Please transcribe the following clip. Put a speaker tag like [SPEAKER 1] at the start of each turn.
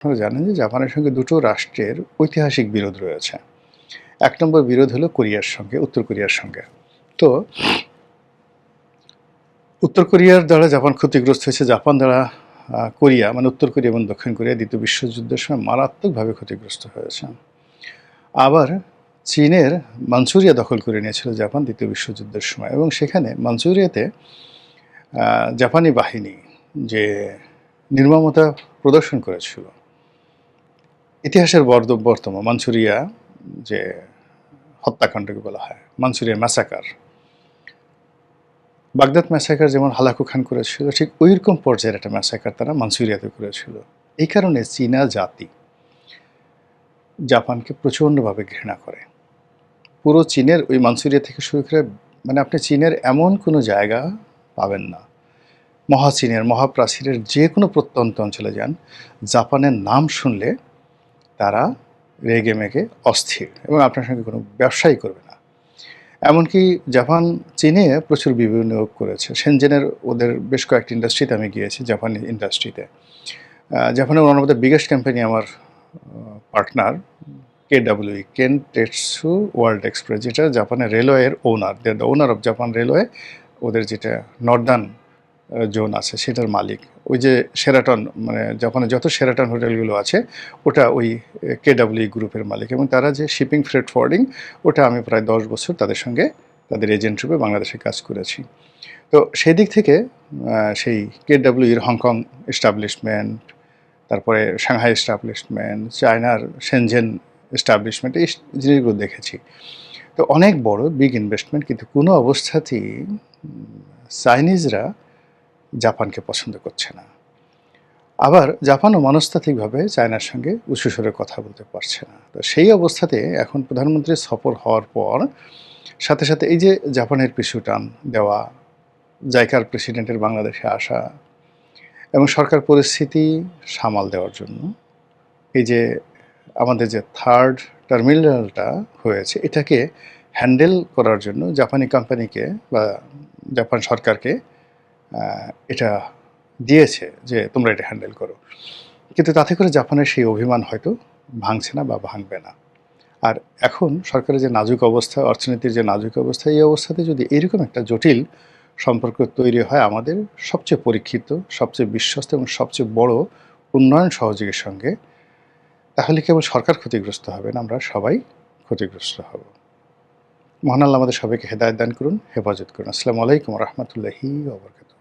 [SPEAKER 1] আপনারা জানেন যে জাপানের সঙ্গে দুটো রাষ্ট্রের ঐতিহাসিক বিরোধ রয়েছে। ১ নম্বর বিরোধ হলো কোরিয়ার সঙ্গে, উত্তর কোরিয়ার সঙ্গে। তো উত্তর কোরিয়ার দ্বারা জাপান ক্ষতিগ্রস্ত হয়েছে, জাপান দ্বারা কোরিয়া মানে উত্তর কোরিয়া এবং দক্ষিণ কোরিয়া ২য় বিশ্বযুদ্ধের সময় মারাত্মকভাবে ক্ষতিগ্রস্ত হয়েছে। আবার চীনের মাঞ্চুরিয়া দখল করে নিয়েছিল জাপান ২য় বিশ্বযুদ্ধের সময় এবং সেখানে মাঞ্চুরিয়াতে জাপানি বাহিনী যে নির্মমতা প্রদর্শন করেছিল, ইতিহাসের বর্তমান মাঞ্চুরিয়া যে হত্যাকাণ্ডকে বলা হয় মাঞ্চুরিয়া ম্যাসাকার, বাগদাদ ম্যাসাকার যেমন হালাকু খান করেছিল, ঠিক ওইরকম পর্যায়ের একটা ম্যাসাকার তারা মাঞ্চুরিয়াতে করেছিল। এই কারণে চীনা জাতি জাপানকে প্রচণ্ডভাবে ঘৃণা করে। পুরো চীনের ওই মাঞ্চুরিয়া থেকে শুরু করে মানে আপনি চীনের এমন কোনো জায়গা পাবেন না, মহাচীনের মহাপ্রাচীরের যে কোনো প্রত্যন্ত অঞ্চলে যান, জাপানের নাম শুনলে তারা রেগে মেগে অস্থির এবং আপনার সঙ্গে কোনো ব্যবসাই করবে না। এমনকি জাপান চীনে প্রচুর বিনিয়োগ করেছে। শেনজেনের ওদের বেশ কয়েকটি ইন্ডাস্ট্রিতে আমি গিয়েছি, জাপানি ইন্ডাস্ট্রিতে। জাপানের one of the biggest company আমার partner KWE, Kintetsu World Express, যেটা জাপানের রেলওয়ের owner, they the owner of Japan Railway. ওদের যেটা নর্দার্ন জোন আছে সেটার মালিক। ওই যে শেরাটন, মানে জাপানের যত শেরাটন হোটেলগুলো আছে ওটা ওই কেডব্লিউই গ্রুপের মালিক, এবং তারা যে শিপিং ফ্রেট ফরওয়ার্ডিং, ওটা আমি প্রায় 10 বছর তাদের সঙ্গে তাদের এজেন্ট রূপে বাংলাদেশে কাজ করেছি। তো সেই দিক থেকে সেই কেডব্লিউইর হংকং এস্টাবলিশমেন্ট, তারপরে সাংহাই এস্টাবলিশমেন্ট, চায়নার শেনজেন এস্টাবলিশমেন্ট, এই জিনিসগুলো দেখেছি। তো অনেক বড় বিগ ইনভেস্টমেন্ট, কিন্তু কোনো অবস্থাতেই চাইনিজরা জাপানকে পছন্দ করছে না। আবার জাপানও মনস্তাত্ত্বিকভাবে চায়নার সঙ্গে উঁচু স্বরে কথা বলতে পারছে না। তো সেই অবস্থাতে এখন প্রধানমন্ত্রীর সফর হওয়ার পর সাথে সাথে এই যে জাপানের পিছু টান দেওয়া, জাইকার প্রেসিডেন্টের বাংলাদেশে আসা এবং সরকার পরিস্থিতি সামাল দেওয়ার জন্য এই যে আমাদের যে থার্ড টার্মিনালটা হয়েছে, এটাকে হ্যান্ডেল করার জন্য জাপানি কোম্পানিকে বা জাপান সরকারকে এটা দিয়েছে যে তোমরা এটা হ্যান্ডেল করো। কিন্তু তাতে করে জাপানের সেই অভিমান হয়তো ভাঙছে না বা ভাঙবে না। আর এখন সরকারের যে নাজুক অবস্থা, অর্থনীতির যে নাজুক অবস্থা, এই অবস্থাতে যদি এরকম একটা জটিল সম্পর্ক তৈরি হয় আমাদের সবচেয়ে পরীক্ষিত, সবচেয়ে বিশ্বস্ত এবং সবচেয়ে বড় উন্নয়ন সহযোগীর সঙ্গে, তাহলে কেবল সরকার ক্ষতিগ্রস্ত হবে না, আমরা সবাই ক্ষতিগ্রস্ত হব। মহান আল্লাহ আমাদের সবাইকে হেদায়েত দান করুন, হেফাজত করুন। আসসালামু আলাইকুম ওয়া রাহমাতুল্লাহি ওয়া বারাকাতুহু।